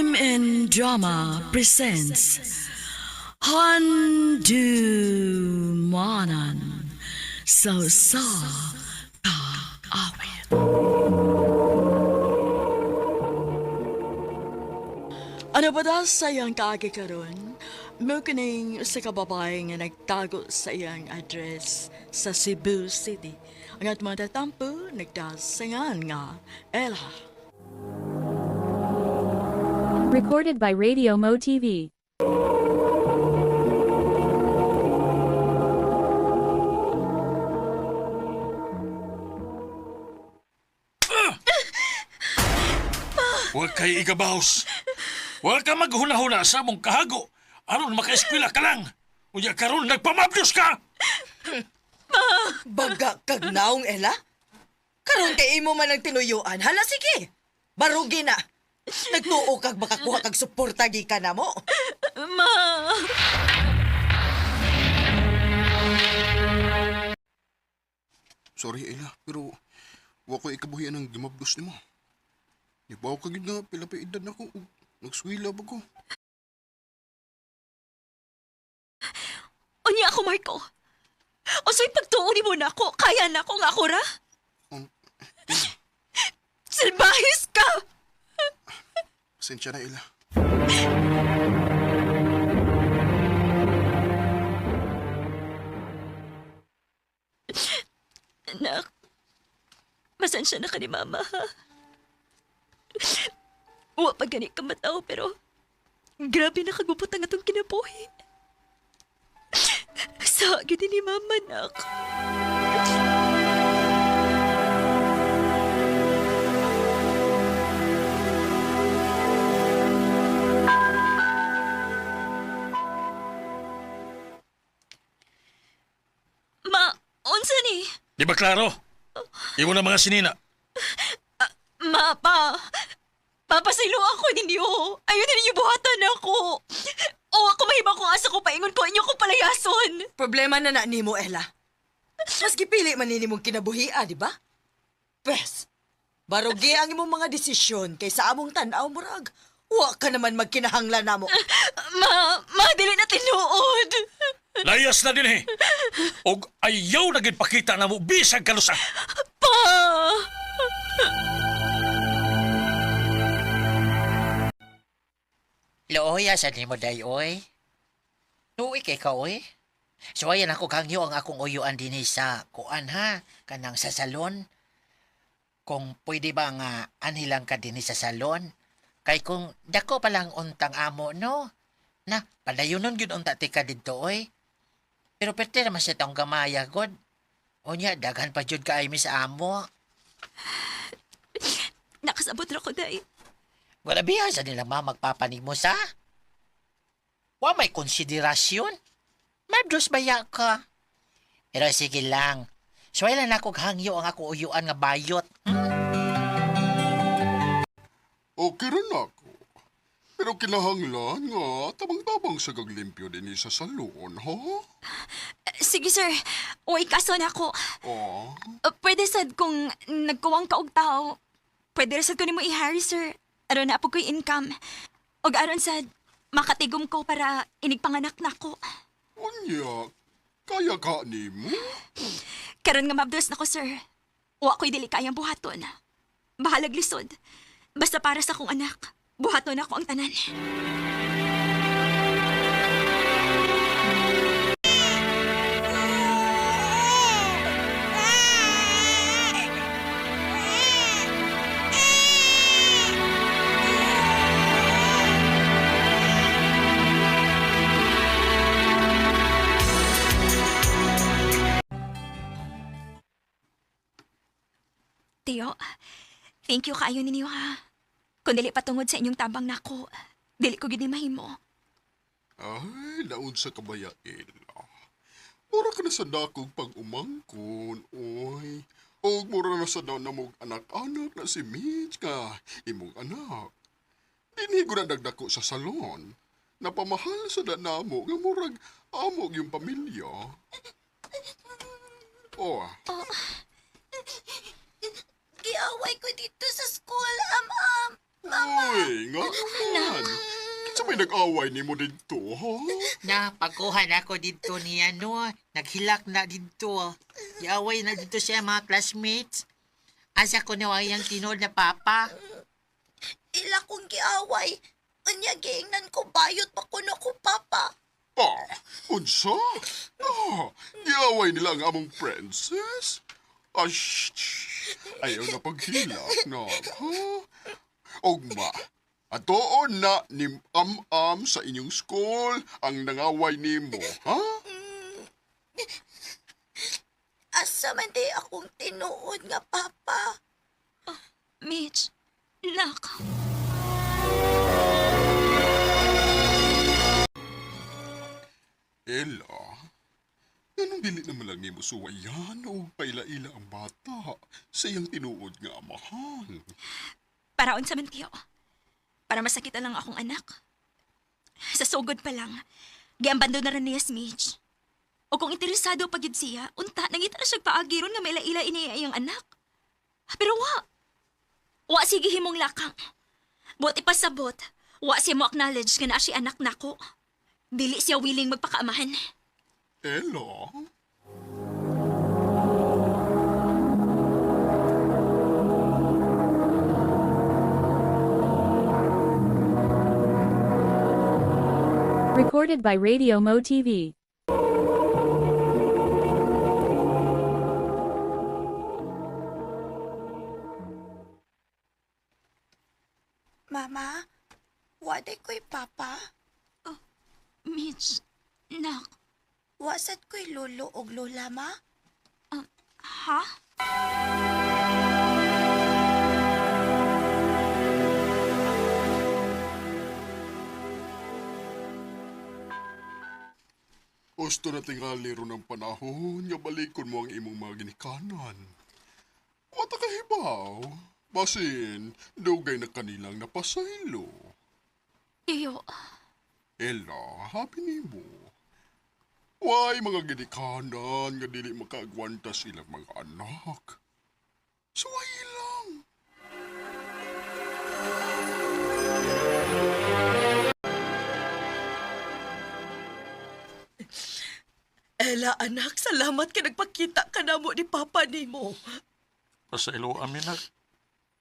Crime and Drama presents Handumanan sa Awit. Ano ba daw sa iyang kaagi karon? Mukuning sa kababae nga nagtago sa iyang address sa Cebu City. Ang at matatampo nagdasangan nga Ella. Recorded by Radio Mo TV. Huwag kay igabahos. Huwag ka maghuna-huna sa mong kahago. Aron makaeskwela ka lang. Unya karon nagpamablos ka. Baga kag naong, Ella? Karon kay imo man ang tinuyuan. Hala, sige. Barugi na. Nagtuo kag makakuha kag suporta gikan namo. Ma! Sorry, Ella, pero wa ko ikabuhian ang gimabdos nimo. Ibaw ka gid nga pila pa edad nako ug nagswila ba ko. Unya ako, Marco. Usoy pagtuon mo na ako. Kaya na ako nga ako ra. Silbahis ka! Pasensya na, Ella. Anak, masensya na ka ni Mama, ha? Wa pa gani ka matao, pero grabe na kagubot ang atong kinabuhi. Sa gini ni Mama, nak. Ma, unsa ni? Di ba klaro? Imo na mga sinina. Ma, papasilo ako ninyo. Ayaw na ninyo buhatan ako. O ako mahibang kung asa ko paingon ko inyo ko palayason. Problema na nimo, Ella. Mas gipili man nimong kinabuhia, di ba? Pes, barugi ang imong mga desisyon kaysa among tan-aw murag. Wa ka naman magkinahanglan namo. Ma, dili na tinuod. Layas na din eh. Og ayaw na gid pakita na mo bisag kalusa. Pa! Looy, asan ni mo day, oy? Nuwi kay ka, oy? So, ayan ako kangyo ang akong uyuan din sa kuan, ha? Kanang sa salon. Kung pwede ba nga anhilang ka din sa salon? Kay kung dako palang untang amo, no? Na, padayunon yun unta tika dito, oy. Pero pwede naman siya taong gamaya, god. O niya, daghan pa jud ka ay mis amo. Nakasabot na ko, day. Wala biya sa nilang magpapanig mo sa? Wa may konsiderasyon? Mabdos baya ka? Pero sige lang. Suwailan na akong hangyo ang ako uyuan nga bayot. Okay rin ako. Pero kinahanglan nga, tabang-tabang sa gaglimpyo din sa salon, ha? Sige, sir. Uy, kaso na ako. Oh, Pwede sad kung nagkuwang ka og tao. Pwede sad ko nimo i-hire, sir. Aron na po ko'y income. Og aron sad, makatigom ko para inigpanganak na ko. unya, kaya ka nimo? Karon nga mabdos na ko, sir. Wa ko'y dili kayang buhaton. Bahalag lisod. Basta para sa kong anak, buhaton ako ang tanan. Tiyo, thank you kaayo ninyo, ha. Kung dili patungod sa inyong tabang nako, dili ko gid ni mahimo. Ay, laon sa kabaya, Ella. Mura ka na sa dakong pag-umangkon, oy. O mura na sa daw na mong anak-anak na si Mitch ka, imong anak. Dinigo na nagdako sa salon. Napamahal sa danamo nga murag amog yung pamilya. Oh, Giaway ko dito sa school, uy, nga Man, kinsa may nag-away nimo didto, ha? Na pagkuhan ako dito ni ano, naghilak na dito. Iaway na dito siya mga classmates. Asa ko na wayang tinod na papa. Ila kong giaway. Anya giingnan ko bayot pa kuno ko papa. Ah, unsa? Giaway nila ang among princess? Ayaw na paghilak na, ha? Ogma, atoon na ni am-am sa inyong school ang nangaway nimo, ha? Asa man di akong tinuod nga papa. Mitch, nak. Ella, ganun dili naman lang nimo suwayan o paila-ila ang bata sa iyang tinuod nga amahan. Paraon sa mantiyo. Para masakit lang akong anak. Sa sugod pa lang, giambando na rin niya si Mitch. O kung interesado pa gyud siya, unta, nangita na siyang paagiron nga may laila iniya iyang anak. Pero wa. Wa sige himong lakang. Buti pa sabot, wa siya mo acknowledge nga na si anak nako. Dili siya willing magpakaamahan. Ella? Recorded by Radio Mo TV. Mama, waday ko'y papa. Mitch, nak. Wasad ko'y lolo og lola, ma. Ha? Gusto na tingali ron ng panahon nga balikon mo ang imong mga ginikanan. Wata kahibaw. Basin, dugay na kanilang napasaylo. Iyo. Ella, happy nimo. Why mga ginikanan nga dili makaagwanta silang mga anak? Suway lang. Ella, anak, salamat ka nagpakita ka na mo ni papa nimo. Pasaylo ami nak.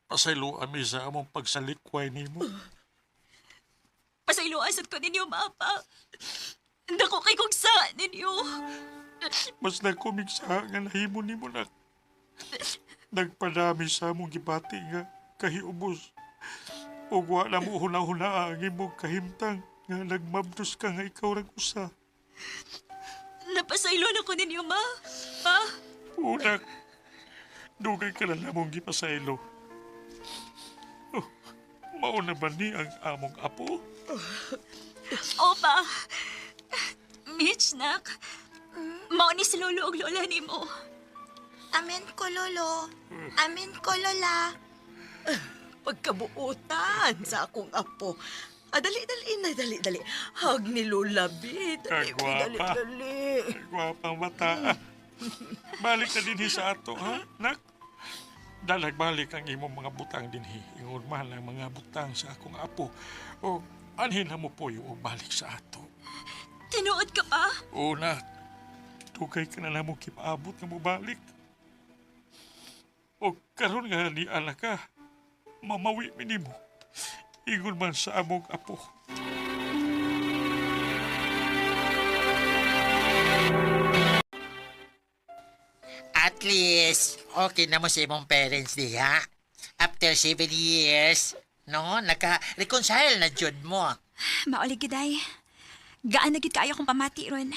Pasaylo ami sa among pagsalikway nimo. Pasayloasad ko ninyo, mapa. Dako kay kong sa ninyo. Mas nagkumigsa nga nahimo nimo nak. Nagpadami sa among gibati nga kahiubos. Ug wa na mo huna-huna ang imong kahimtang nga nagmabdos ka nga ikaw rag usa. Napasaylo na ko ninyo, ma. Pa? Unak, dugay ka na lamong gipasaylo. Oh, mauna ba ni ang among apo? Opa. Mitch, nak. Mao ni si lolo og lola nimo. Amen ko, lolo. Amen ko, lola. Pagkabuutan sa akong apo. Dali. Hag ni Lola, B. Dali. Kagwapa. Gwapang bata. Balik ka dinhi sa ato, ha, nak? Dalag balik ang imong mga butang dinhi. Ingon man ang mga butang sa akong apo. O anhin na mo po yung balik sa ato. Tinuod ka pa? O nak, tugay ka na lang mo kipaabot nga mo balik. O karon nga ni ala ka, mamawi minimo. Ingon man sa among apo. At least, okay na mo sa imong parents diha. After 7 years, no, naka-reconcile na jud mo. Mauli giday. Gaan na gid kaayo kong pamati ron.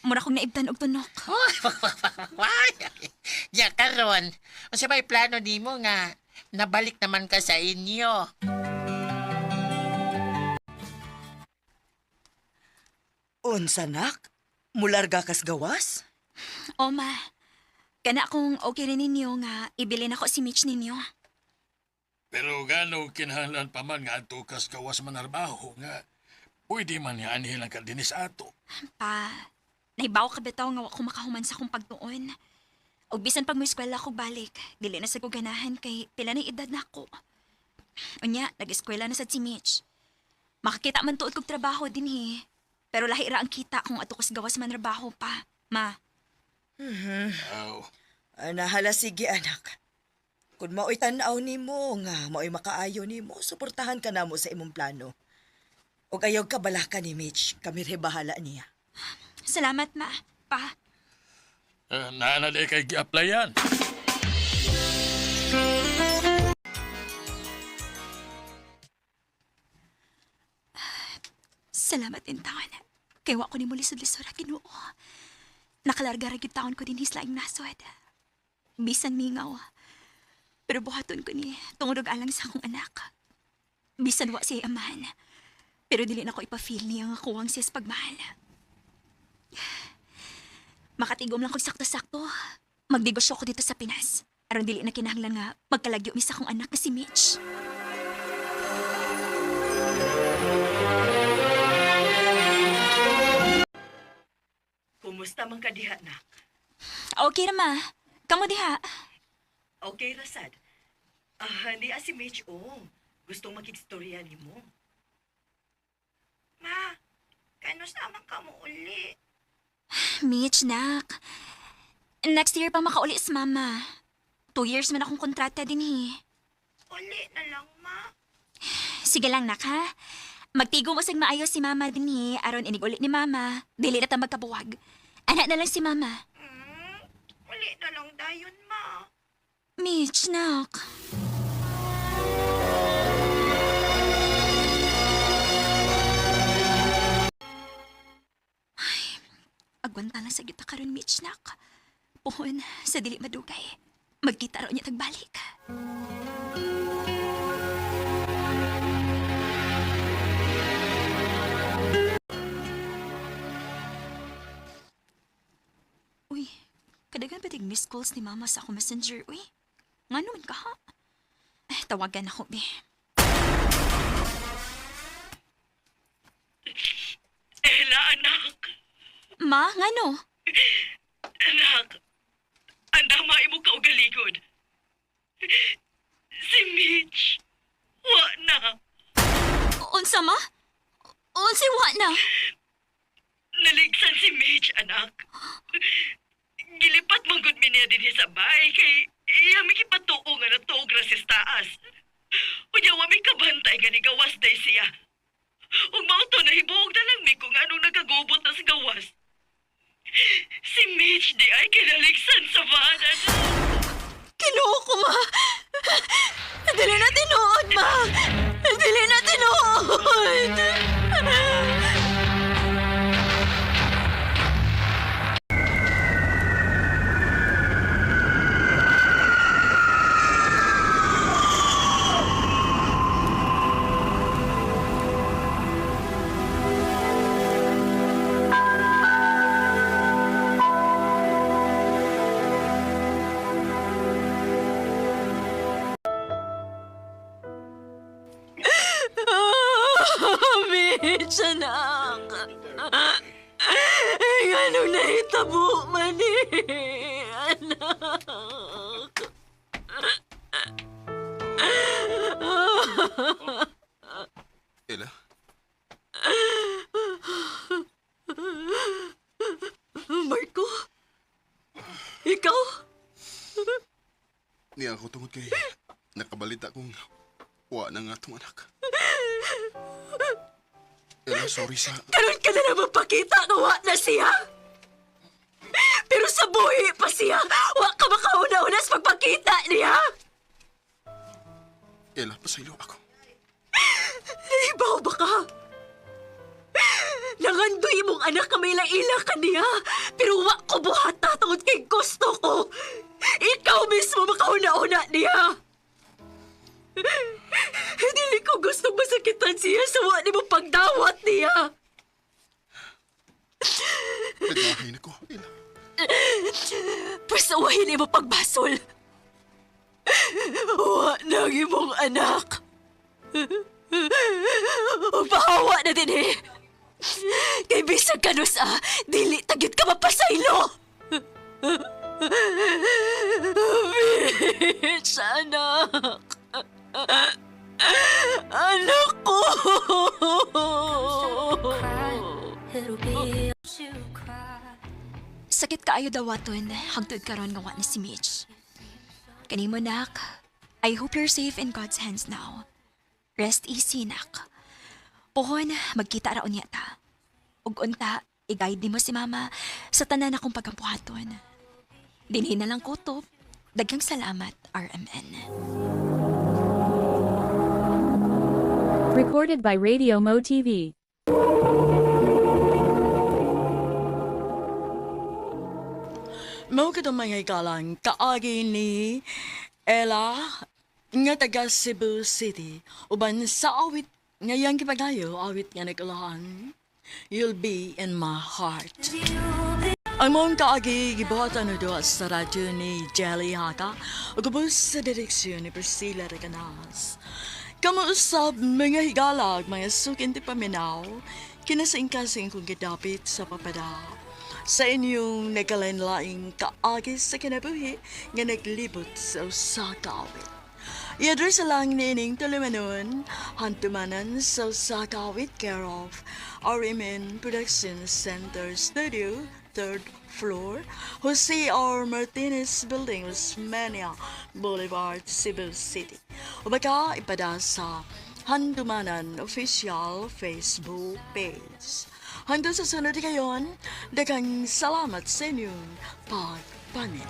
Mura kong naibtan og tunok. Why? Ya karon, unsa may plano nimo nga nabalik naman ka sa inyo? Unsa, nak? Mularga kas gawas? O ma, kana kung okay rin ninyo nga ibilin ako si Mitch ninyo. Pero gano kinahanglan pa man nga ato kas gawas manarbaho nga pwede man nga anhin lang ka din sa ato. Pa, naibaw ka bitaw nga wa ko makahuman sa akong pagtuon. Og bisan pag mo eskwela ko balik, dili na sa ko ganahan kay pila na edad na ako. Unya, nag-eskwela na sad si Mitch. Makakita man tuod kog trabaho din Pero lahi ra ang kita kung ato kas gawas man trabaho pa. Ma, Aw, Nahala sige anak. Kung mao'y tanaw nimo nga mao'y makaayo nimo, suportahan ka namo sa imong plano. Ug ayaw ka balaka ni Mitch, kami rin bahala niya. salamat ma. Pa, naana di kay gi-applyan. salamat din taon. Kay wa ko ni mo lisod-lisod ra Ginoo. Nakalarga ra gyud taon ko din laing nasod. Bisan mingaw. Pero buhaton ko ni tungod og alang sa akong anak. Bisan wa siya amahan. Pero dili na ko ipa-feel niya nga kuwang siya sa pagmahal. Makatigom lang kog sakto-sakto. Magdegosyo ko dito sa Pinas. Aron dili na kinahanglan nga magkalagyo mi sa akong anak nga si Mitch. Kumusta man ka diha, nak? Okay ra ma. Kamo diha. Okay, Rasad. Hindi si Mitch, Gustong makigstorya ni mo. Ma, kano naman ka mo uli? Mitch, nak. Next year pa makauli sa mama. 2 years man akong kontrata din Uli na lang, ma. Sige lang, nak, ha? Magtigom usag maayo si mama din aron inig uli ni mama. Dili na ta magkabuwag. Anak na lang si mama. Uli na lang dayon, ma. Mitch, nak. Ay, agwanta lang sa kita karon, Mitch, nak. Puhon, sa dili madugay. Magkita raw niya tagbalik. Uy, kadagan ba miss calls ni mama sa akong messenger, uy? Nga naman ka, ha? Tawagan ako, be. Ella, anak. Ma, nga no? Anak. Andama imo ka ugaligod. Si Mitch. Wa na. Unsa, ma? Unsi wa na? Naligsan si Mitch, anak. Gilipat manggod mi niya din sa bahay kay iya mi kipatuo nga natuog ra sa taas. Unya wa mi kabantay nga ni gawas day siya. Ug mao to nahibuog na lang mi kung anong nagagubot na sa gawas. Si Mitch di ay kinaligsan sa bahanan. Kinuha ko, ma. Dili na tinuod, ma. Dili na tinuod. Mitch, anak. Ano na itabo man anak. Ella, Marco? Ikaw? niya ako tungod kay nakabalita kong wa na nga tong anak. Ella, sorry sa... Karon ka na naman pakita nga wa na siya. Pero sa buhi pa siya, wa ka makauna-una sa pagpakita niya. Ella, pasaylo ako. Ibaw ba ka? Nangandoy mong anak ka may laila ka niya. Pero wa ko buhata tungod kay gusto ko. Ikaw mismo makauna-una niya. Dili ko gustong masakitan siya sa wa ni mo pagdawat niya. Nagmahay na ko, Ella. Pasawahin ni mo pagbasol. Wa nang imong anak. Pahawa na din Kay bisag ka sa dili tagyod ka mapasaylo. Bitch, anak. Anak ko! Sakit kaayo dawaton hangtod karon nga wa ni si Mitch. Kanimo nak, I hope you're safe in God's hands now. Rest easy nak. Pohon, magkita raon niya ta. Ug unta, i-guide mo si mama sa tanan akong pagkampuhaton. Dinhi na lang kutob. Daghang salamat, RMN. Recorded by Radio Mo TV. Mao ka mga ikalang kaagi ni Ella nga taga Cebu City. Uban sa awit ngayang kipagayo, awit nga nagulahan. You'll be in my heart. Ang mong kaagi gibuhatan na doon sa radyo ni Jelly Haka o gabos sa direksyon ni Priscilla Reganas. Kamuusap mga higalag, mga sukin ti paminaw, kinasing-kasing kong gidapit sa papada. Sa inyong nagkalain-laing kaagi sa kinabuhi nga naglibot sa usakawit. I-address lang ni ining tulumanon, hantumanan sa usakawit care of RMN Production Center Studio, 3rd floor, Jose R. Martinez Building, Osmeña Boulevard, Cebu City. O baka ipada sa Handumanan Official Facebook page. Hanggang sa sunod kayon, daghang salamat sa inyong pagpanin.